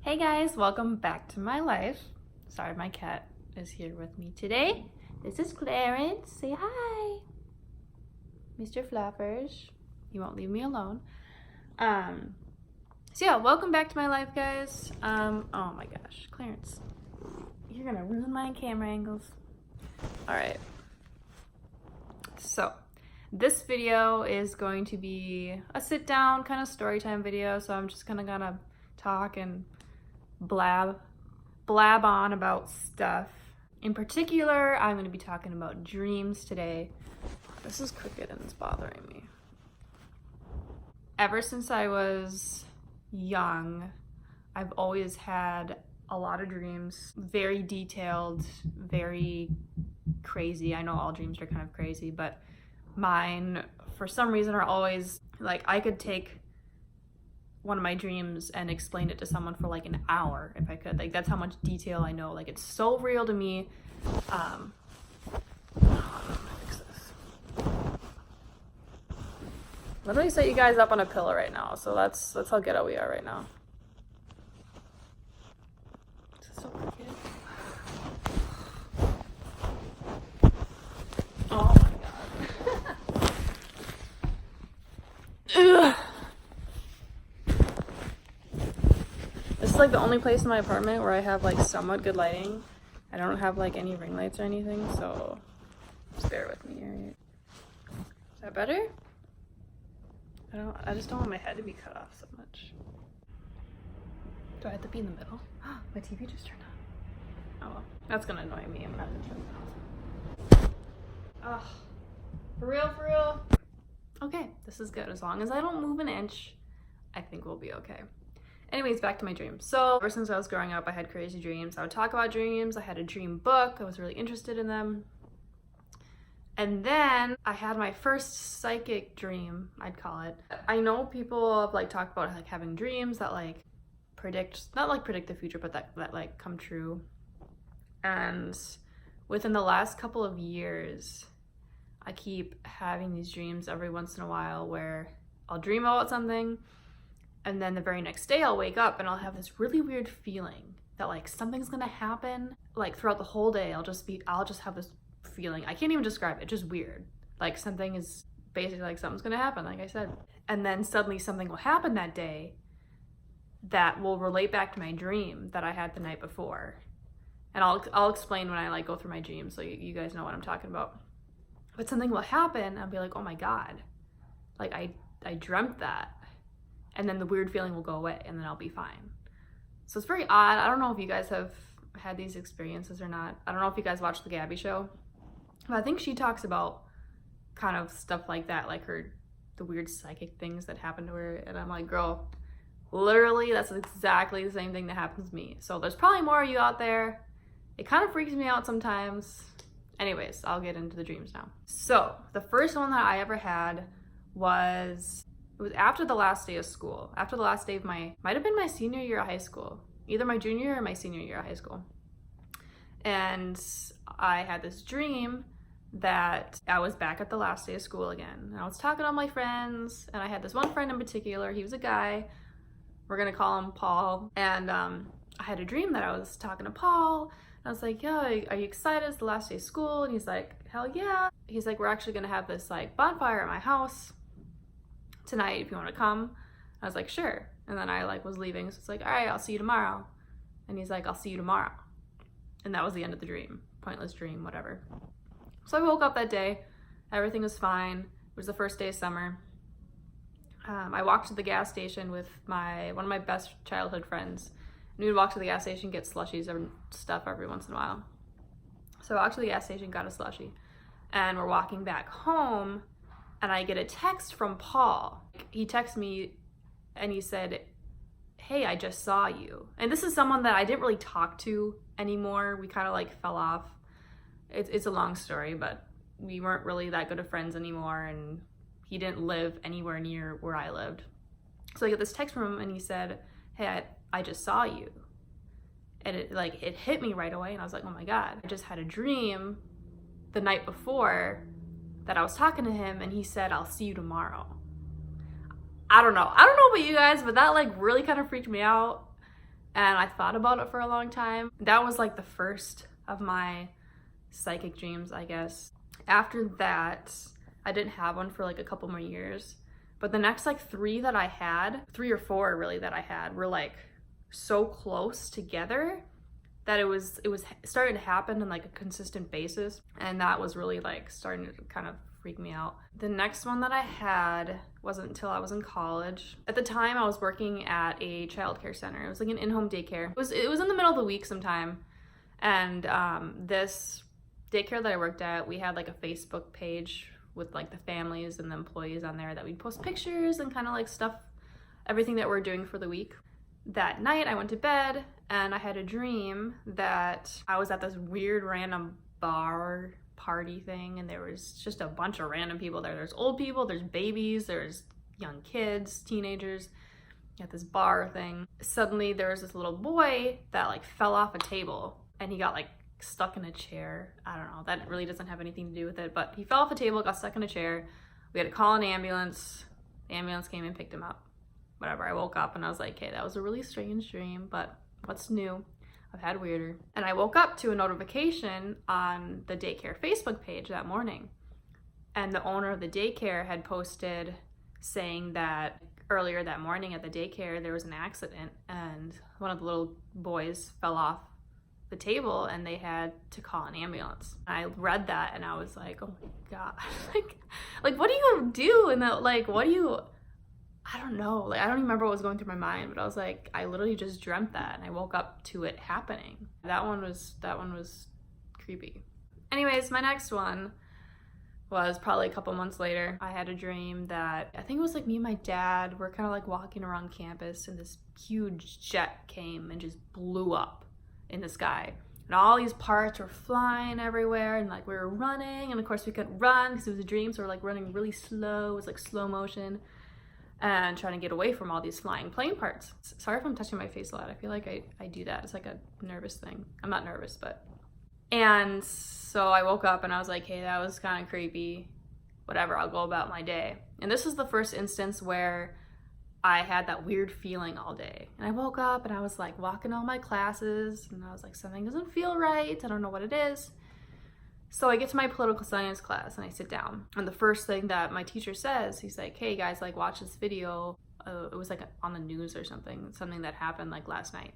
Hey guys, welcome back to my life. Sorry, my cat is here with me today. This is Clarence. Say hi. Mr. Flappers. You won't leave me alone. So yeah, welcome back to my life, guys. Oh my gosh, Clarence. You're gonna ruin my camera angles. Alright. So, this video is going to be a sit down kind of story time video, so I'm just gonna talk and blab on about stuff. In particular, I'm going to be talking about dreams today. This is crooked and it's bothering me. Ever since I was young, I've always had a lot of dreams, very detailed, very crazy. I know all dreams are kind of crazy, but mine, for some reason, are always like I could take one of my dreams and explain it to someone for like an hour if I could. Like, that's how much detail I know. Like, it's so real to me. I'm gonna fix this. Literally set you guys up on a pillow right now, so that's how ghetto we are right now. This is so crooked. Oh my god. Ugh. This is like the only place in my apartment where I have like somewhat good lighting. I don't have like any ring lights or anything, so just bear with me, alright? Is that better? I just don't want my head to be cut off so much. Do I have to be in the middle? My TV just turned on. Oh well, that's gonna annoy me. I'm not gonna turn it off. Ugh. For real? Okay, this is good. As long as I don't move an inch, I think we'll be okay. Anyways, back to my dreams. So ever since I was growing up, I had crazy dreams. I would talk about dreams. I had a dream book. I was really interested in them. And then I had my first psychic dream, I'd call it. I know people have like talked about like having dreams that like not like predict the future, but that like come true. And within the last couple of years, I keep having these dreams every once in a while where I'll dream about something, and then the very next day I'll wake up and I'll have this really weird feeling that like something's gonna happen. Like throughout the whole day, I'll just have this feeling. I can't even describe it, just weird. Like something is basically like something's gonna happen, like I said. And then suddenly something will happen that day that will relate back to my dream that I had the night before. And I'll explain when I like go through my dreams so you guys know what I'm talking about. But something will happen, I'll be like, oh my God, like I dreamt that. And then the weird feeling will go away and then I'll be fine. So it's very odd. I don't know if you guys have had these experiences or not. I don't know if you guys watch the Gabby show, but I think she talks about kind of stuff like that, like the weird psychic things that happen to her. And I'm like, girl, literally that's exactly the same thing that happens to me. So there's probably more of you out there. It kind of freaks me out sometimes. Anyways, I'll get into the dreams now. So the first one that I ever had was after the last day of school. After the last day of might have been my senior year of high school. Either my junior or my senior year of high school. And I had this dream that I was back at the last day of school again. And I was talking to all my friends, and I had this one friend in particular. He was a guy. We're gonna call him Paul. And I had a dream that I was talking to Paul. And I was like, yeah, are you excited? It's the last day of school. And he's like, hell yeah. He's like, we're actually gonna have this like bonfire at my house tonight if you want to come. I was like, sure. And then I like was leaving, so it's like, all right, I'll see you tomorrow. And he's like, I'll see you tomorrow. And that was the end of the dream. Pointless dream, whatever. So I woke up that day, everything was fine. It was the first day of summer. I walked to the gas station with one of my best childhood friends, and we would walk to the gas station, get slushies and stuff every once in a while. So I walked to the gas station, got a slushie, and we're walking back home, and I get a text from Paul. He texted me and he said, hey, I just saw you. And this is someone that I didn't really talk to anymore. We kind of like fell off. It's a long story, but we weren't really that good of friends anymore, and he didn't live anywhere near where I lived. So I get this text from him and he said, hey, I just saw you. And it hit me right away, and I was like, oh my God. I just had a dream the night before that I was talking to him, and he said, I'll see you tomorrow. I don't know about you guys, but that like really kind of freaked me out. And I thought about it for a long time. That was like the first of my psychic dreams, I guess. After that, I didn't have one for like a couple more years. But the next like 3 or 4 really that I had were like so close together that it was starting to happen on like a consistent basis. And that was really like starting to kind of freak me out. The next one that I had wasn't until I was in college. At the time, I was working at a childcare center. It was like an in-home daycare. It was in the middle of the week sometime. And this daycare that I worked at, we had like a Facebook page with like the families and the employees on there that we'd post pictures and kind of like stuff, everything that we're doing for the week. That night I went to bed and I had a dream that I was at this weird random bar party thing, and there was just a bunch of random people there. There's old people, there's babies, there's young kids, teenagers at this bar thing. Suddenly there was this little boy that like fell off a table and he got like stuck in a chair. I don't know, that really doesn't have anything to do with it, but he fell off a table, got stuck in a chair. We had to call an ambulance. The ambulance came and picked him up. Whatever, I woke up and I was like, okay, that was a really strange dream, but what's new? I've had weirder. And I woke up to a notification on the daycare Facebook page that morning. And the owner of the daycare had posted saying that earlier that morning at the daycare, there was an accident and one of the little boys fell off the table and they had to call an ambulance. I read that and I was like, oh my God, like what do you do? And like, what do you, I don't know, like I don't even remember what was going through my mind, but I was like, I literally just dreamt that and I woke up to it happening. That one was creepy. Anyways, my next one was probably a couple months later. I had a dream that, I think it was like me and my dad were kind of like walking around campus and this huge jet came and just blew up in the sky. And all these parts were flying everywhere and like we were running, and of course we couldn't run because it was a dream, so we're like running really slow. It was like slow motion and trying to get away from all these flying plane parts. Sorry if I'm touching my face a lot. I feel like I do that. It's like a nervous thing. I'm not nervous, but. And so I woke up and I was like, hey, that was kind of creepy. Whatever, I'll go about my day. And this was the first instance where I had that weird feeling all day. And I woke up and I was like walking all my classes and I was like, something doesn't feel right. I don't know what it is. So I get to my political science class and I sit down. And the first thing that my teacher says, he's like, hey guys, like watch this video. It was like on the news or something that happened like last night.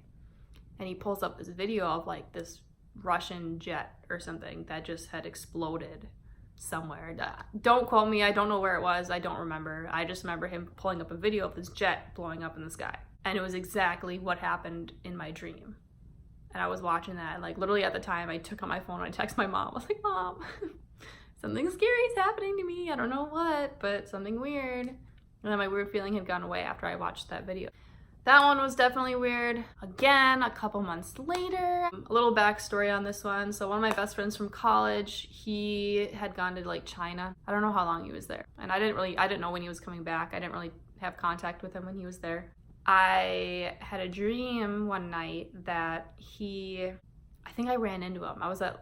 And he pulls up this video of like this Russian jet or something that just had exploded somewhere. Don't quote me, I don't know where it was, I don't remember. I just remember him pulling up a video of this jet blowing up in the sky. And it was exactly what happened in my dream. And I was watching that, and like literally at the time I took out my phone and I texted my mom. I was like, Mom, something scary is happening to me. I don't know what, but something weird. And then my weird feeling had gone away after I watched that video. That one was definitely weird. Again, a couple months later. A little backstory on this one. So one of my best friends from college, he had gone to like China. I don't know how long he was there. And I didn't know when he was coming back. I didn't really have contact with him when he was there. I had a dream one night that I think I ran into him. I was at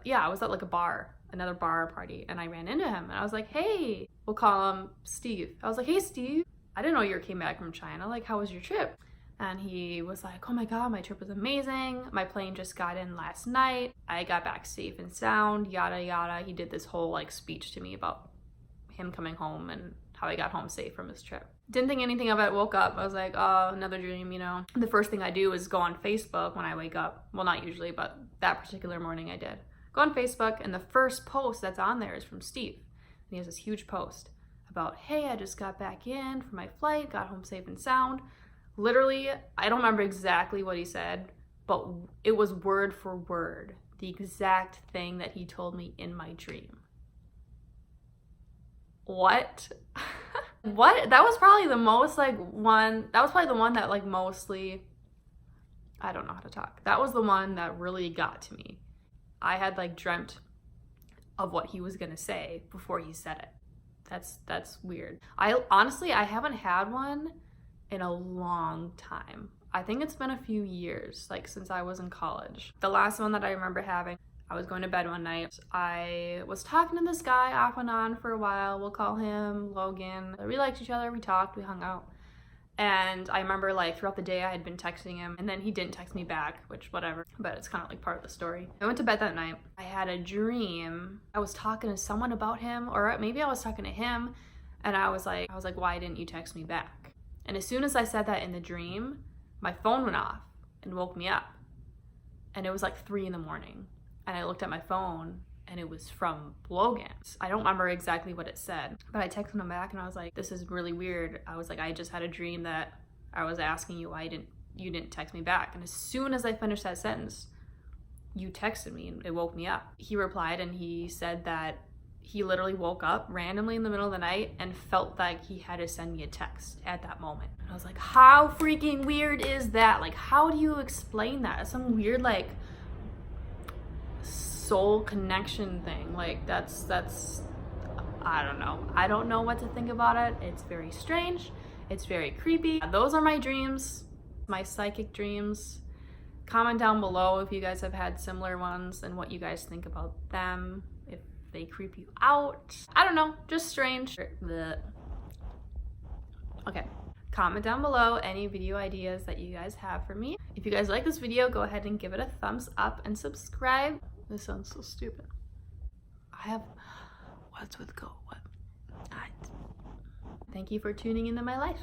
like a bar, another bar party, and I ran into him and I was like, hey, we'll call him Steve. I was like, hey Steve, I didn't know you came back from China. Like, how was your trip? And he was like, oh my God, my trip was amazing. My plane just got in last night. I got back safe and sound, yada, yada. He did this whole like speech to me about him coming home and how he got home safe from his trip. Didn't think anything of it, woke up. I was like, oh, another dream, you know. The first thing I do is go on Facebook when I wake up. Well, not usually, but that particular morning I did. Go on Facebook, and the first post that's on there is from Steve. And he has this huge post about, hey, I just got back in from my flight, got home safe and sound. Literally, I don't remember exactly what he said, but it was word for word the exact thing that he told me in my dream. What? What? That was probably the most like one, that was probably the one that like mostly, I don't know how to talk. That was the one that really got to me. I had like dreamt of what he was gonna say before he said it. That's weird. I haven't had one in a long time. I think it's been a few years, like since I was in college. The last one that I remember having, I was going to bed one night. I was talking to this guy off and on for a while. We'll call him Logan. We liked each other, we talked, we hung out. And I remember like throughout the day I had been texting him, and then he didn't text me back, which whatever, but it's kind of like part of the story. I went to bed that night. I had a dream. I was talking to someone about him, or maybe I was talking to him, and I was like, why didn't you text me back? And as soon as I said that in the dream, my phone went off and woke me up. And it was like 3 in the morning. And I looked at my phone and it was from Logan. I don't remember exactly what it said, but I texted him back and I was like, this is really weird. I was like, I just had a dream that I was asking you why you didn't text me back. And as soon as I finished that sentence, you texted me and it woke me up. He replied and he said that he literally woke up randomly in the middle of the night and felt like he had to send me a text at that moment. And I was like, how freaking weird is that? Like, how do you explain that? It's some weird like soul connection thing. Like that's I don't know. I don't know what to think about it. It's very strange. It's very creepy. Those are my dreams, my psychic dreams. Comment down below if you guys have had similar ones and what you guys think about them. If they creep you out. I don't know, just strange. Okay, comment down below any video ideas that you guys have for me. If you guys like this video, go ahead and give it a thumbs up and subscribe. This sounds so stupid. What's with go? What? Thank you for tuning into my life.